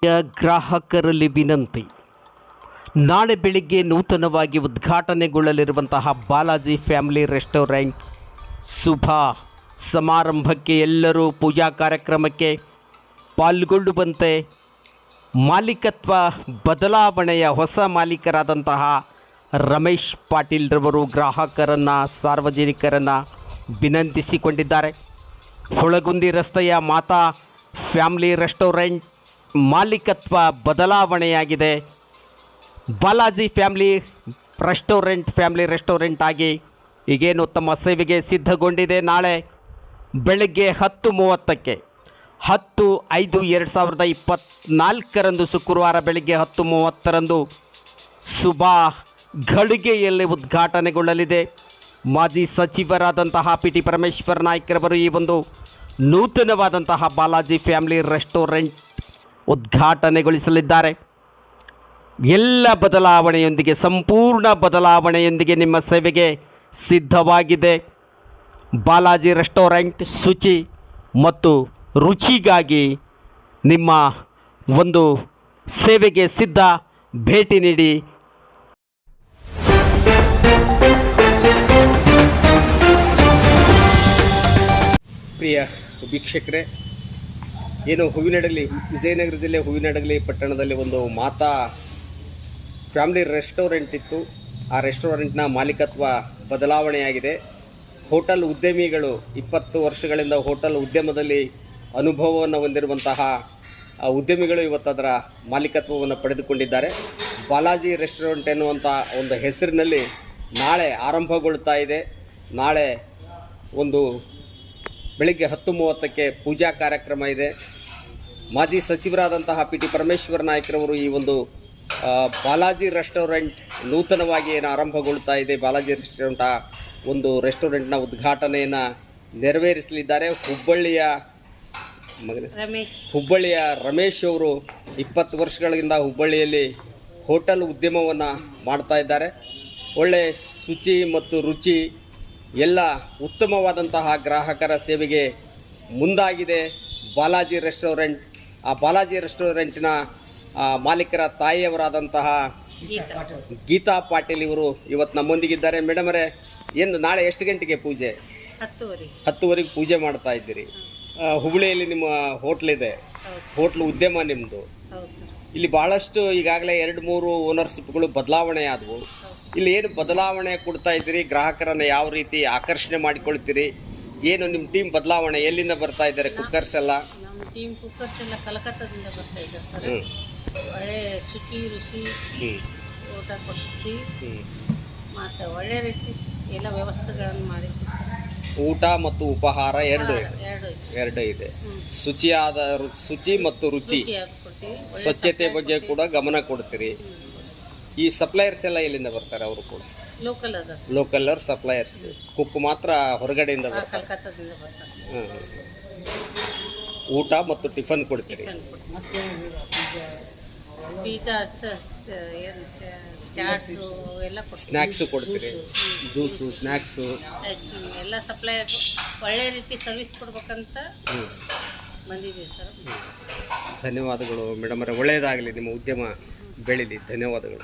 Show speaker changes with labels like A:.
A: ಗ್ರಾಹಕರಲ್ಲಿ ವಿನಂತಿ. ನಾಳೆ ಬೆಳಿಗ್ಗೆ ನೂತನವಾಗಿ ಉದ್ಘಾಟನೆಗೊಳ್ಳಲಿರುವಂತಹ ಬಾಲಾಜಿ ಫ್ಯಾಮಿಲಿ ರೆಸ್ಟೋರೆಂಟ್ ಶುಭ ಸಮಾರಂಭಕ್ಕೆ ಎಲ್ಲರೂ ಪೂಜಾ ಕಾರ್ಯಕ್ರಮಕ್ಕೆ ಪಾಲ್ಗೊಳ್ಳುವಂತೆ ಮಾಲೀಕತ್ವ ಬದಲಾವಣೆಯ ಹೊಸ ಮಾಲೀಕರಾದಂತಹ ರಮೇಶ್ ಪಾಟೀಲ್ರವರು ಗ್ರಾಹಕರನ್ನು ಸಾರ್ವಜನಿಕರನ್ನು ವಿನಂತಿಸಿಕೊಂಡಿದ್ದಾರೆ. ಹುಳಗುಂದಿ ರಸ್ತೆಯ ಮಾತಾ ಫ್ಯಾಮಿಲಿ ರೆಸ್ಟೋರೆಂಟ್ ಮಾಲೀಕತ್ವ ಬದಲಾವಣೆಯಾಗಿದೆ. ಬಾಲಾಜಿ ಫ್ಯಾಮಿಲಿ ರೆಸ್ಟೋರೆಂಟ್ ಆಗಿ ಈಗೇನು ತಮ್ಮ ಸೇವೆಗೆ ಸಿದ್ಧಗೊಂಡಿದೆ. ನಾಳೆ ಬೆಳಗ್ಗೆ 10:30ಕ್ಕೆ 10/5/2024 ಶುಕ್ರವಾರ ಬೆಳಗ್ಗೆ 10:30 ಶುಭ ಘಳಿಗೆಯಲ್ಲಿ ಉದ್ಘಾಟನೆಗೊಳ್ಳಲಿದೆ. ಮಾಜಿ ಸಚಿವರಾದಂತಹ ಪಿ ಟಿ ಪರಮೇಶ್ವರ್ ನಾಯ್ಕರವರು ಈ ಒಂದು ನೂತನವಾದಂತಹ ಬಾಲಾಜಿ ಫ್ಯಾಮಿಲಿ ರೆಸ್ಟೋರೆಂಟ್ ಉದ್ಘಾಟನೆಗೊಳಿಸಲಿದ್ದಾರೆ. ಎಲ್ಲ ಬದಲಾವಣೆಯೊಂದಿಗೆ, ಸಂಪೂರ್ಣ ಬದಲಾವಣೆಯೊಂದಿಗೆ ನಿಮ್ಮ ಸೇವೆಗೆ ಸಿದ್ಧವಾಗಿದೆ. ಬಾಲಾಜಿ ರೆಸ್ಟೋರೆಂಟ್ ಶುಚಿ ಮತ್ತು ರುಚಿಗಾಗಿ ನಿಮ್ಮ ಒಂದು ಸೇವೆಗೆ ಸಿದ್ಧ. ಭೇಟಿ ನೀಡಿ. ಪ್ರಿಯ ವೀಕ್ಷಕರೇ, ಏನು ಹೂವಿನಡಗಲಿ, ವಿಜಯನಗರ ಜಿಲ್ಲೆ ಹೂವಿನಡಗಲಿ ಪಟ್ಟಣದಲ್ಲಿ ಒಂದು ಮಾತಾ ಫ್ಯಾಮಿಲಿ ರೆಸ್ಟೋರೆಂಟ್ ಇತ್ತು. ಆ ರೆಸ್ಟೋರೆಂಟ್ನ ಮಾಲೀಕತ್ವ ಬದಲಾವಣೆಯಾಗಿದೆ. ಹೋಟೆಲ್ ಉದ್ಯಮಿಗಳು 20 ವರ್ಷಗಳಿಂದ ಹೋಟೆಲ್ ಉದ್ಯಮದಲ್ಲಿ ಅನುಭವವನ್ನು ಹೊಂದಿರುವಂತಹ ಉದ್ಯಮಿಗಳು ಇವತ್ತು ಅದರ ಮಾಲೀಕತ್ವವನ್ನು ಪಡೆದುಕೊಂಡಿದ್ದಾರೆ. ಬಾಲಾಜಿ ರೆಸ್ಟೋರೆಂಟ್ ಎನ್ನುವಂಥ ಒಂದು ಹೆಸರಿನಲ್ಲಿ ನಾಳೆ ಆರಂಭಗೊಳ್ತಾ ಇದೆ. ನಾಳೆ ಒಂದು ಬೆಳಿಗ್ಗೆ 10:30ಕ್ಕೆ ಪೂಜಾ ಕಾರ್ಯಕ್ರಮ ಇದೆ. ಮಾಜಿ ಸಚಿವರಾದಂತಹ ಪಿ ಟಿ ಪರಮೇಶ್ವರ್ ನಾಯ್ಕರವರು ಈ ಒಂದು ಬಾಲಾಜಿ ರೆಸ್ಟೋರೆಂಟ್ ನೂತನವಾಗಿ ಏನು ಆರಂಭಗೊಳ್ತಾ ಇದೆ, ಬಾಲಾಜಿ ರೆಸ್ಟೋರೆಂಟ್ ಒಂದು ರೆಸ್ಟೋರೆಂಟ್ನ ಉದ್ಘಾಟನೆಯನ್ನು ನೆರವೇರಿಸಲಿದ್ದಾರೆ. ಹುಬ್ಬಳ್ಳಿಯ ರಮೇಶ್ ಅವರು 20 ವರ್ಷಗಳಿಂದ ಹುಬ್ಬಳ್ಳಿಯಲ್ಲಿ ಹೋಟೆಲ್ ಉದ್ಯಮವನ್ನು ಮಾಡ್ತಾ ಇದ್ದಾರೆ. ಒಳ್ಳೆಯ ಶುಚಿ ಮತ್ತು ರುಚಿ ಎಲ್ಲ ಉತ್ತಮವಾದಂತಹ ಗ್ರಾಹಕರ ಸೇವೆಗೆ ಮುಂದಾಗಿದೆ ಬಾಲಾಜಿ ರೆಸ್ಟೋರೆಂಟ್. ಆ ಬಾಲಾಜಿ ರೆಸ್ಟೋರೆಂಟಿನ ಮಾಲೀಕರ ತಾಯಿಯವರಾದಂತಹ ಗೀತಾ ಪಾಟೀಲ್ ಇವರು ಇವತ್ತು ನಮ್ಮೊಂದಿಗಿದ್ದಾರೆ. ಮೇಡಮ್ ಅವರೇ, ಏನು ನಾಳೆ ಎಷ್ಟು ಗಂಟೆಗೆ ಪೂಜೆ? 10:30ಗೆ ಪೂಜೆ ಮಾಡ್ತಾ ಇದ್ದೀರಿ. ಹುಬ್ಬಳ್ಳಿಯಲ್ಲಿ ನಿಮ್ಮ ಹೋಟ್ಲಿದೆ, ಹೋಟ್ಲು ಉದ್ಯಮ ನಿಮ್ಮದು. ಇಲ್ಲಿ ಭಾಳಷ್ಟು ಈಗಾಗಲೇ 2-3 ಓನರ್ಶಿಪ್ಗಳು ಬದಲಾವಣೆ ಆದವು. ಇಲ್ಲಿ ಏನು ಬದಲಾವಣೆ ಕೊಡ್ತಾ ಇದ್ದೀರಿ? ಗ್ರಾಹಕರನ್ನು ಯಾವ ರೀತಿ ಆಕರ್ಷಣೆ ಮಾಡಿಕೊಳ್ತೀರಿ? ಏನು ನಿಮ್ಮ ಟೀಮ್ ಬದಲಾವಣೆ ಎಲ್ಲಿಂದ ಬರ್ತಾ ಇದ್ದಾರೆ? ಕುಕ್ಕರ್ಸ್ ಎಲ್ಲ
B: ನಮ್ಮ ಟೀಮ್ ಕುಕ್ಕರ್ಸ್ ಎಲ್ಲ ಕಲಕತ್ತಾದಿಂದ ಬರ್ತಾ ಇದ್ದಾರೆ ಸರ್. ಒಳ್ಳೆ ಶುಚಿ ರುಚಿ ಊಟ ಕೊಡ್ತೀವಿ ಮತ್ತು ಒಳ್ಳೆ ರೀತಿ ಎಲ್ಲ ವ್ಯವಸ್ಥೆಗಳನ್ನು ಮಾಡಿದ್ವಿ ಸರ್.
A: ಊಟ ಮತ್ತು ಉಪಹಾರ ಎರಡು ಇದೆ. ಶುಚಿ ಮತ್ತು ರುಚಿ, ಸ್ವಚ್ಛತೆ ಬಗ್ಗೆ ಕೂಡ ಗಮನ ಕೊಡ್ತೀರಿ. ಈ ಸಪ್ಲೈಯರ್ಸ್ ಎಲ್ಲ ಎಲ್ಲಿಂದ ಬರ್ತಾರೆ? ಅವರು ಕೂಡ ಲೋಕಲ್ ಸಪ್ಲೈಯರ್ಸ್. ಕುಕ್ ಮಾತ್ರ ಹೊರಗಡೆಯಿಂದ ಬರ್ತಾರೆ. ಊಟ ಮತ್ತು ಟಿಫನ್ ಕೊಡ್ತೀರಿ. ಸ್ನ್ಯಾಕ್ಸು ಕೊಡ್ತೀರಿ, ಜ್ಯೂಸು, ಸ್ನ್ಯಾಕ್ಸು,
B: ಐಸ್ ಕ್ರೀಮ್ ಎಲ್ಲ ಸಪ್ಲೈ ಒಳ್ಳೆ ರೀತಿ ಸರ್ವಿಸ್ ಕೊಡ್ಬೇಕಂತ ಬಂದಿದ್ದೀವಿ ಸರ್.
A: ಧನ್ಯವಾದಗಳು ಮೇಡಮ್ ಅವರೇ, ಒಳ್ಳೆಯದಾಗಲಿ, ನಿಮ್ಮ ಉದ್ಯಮ ಬೆಳೀಲಿ. ಧನ್ಯವಾದಗಳು.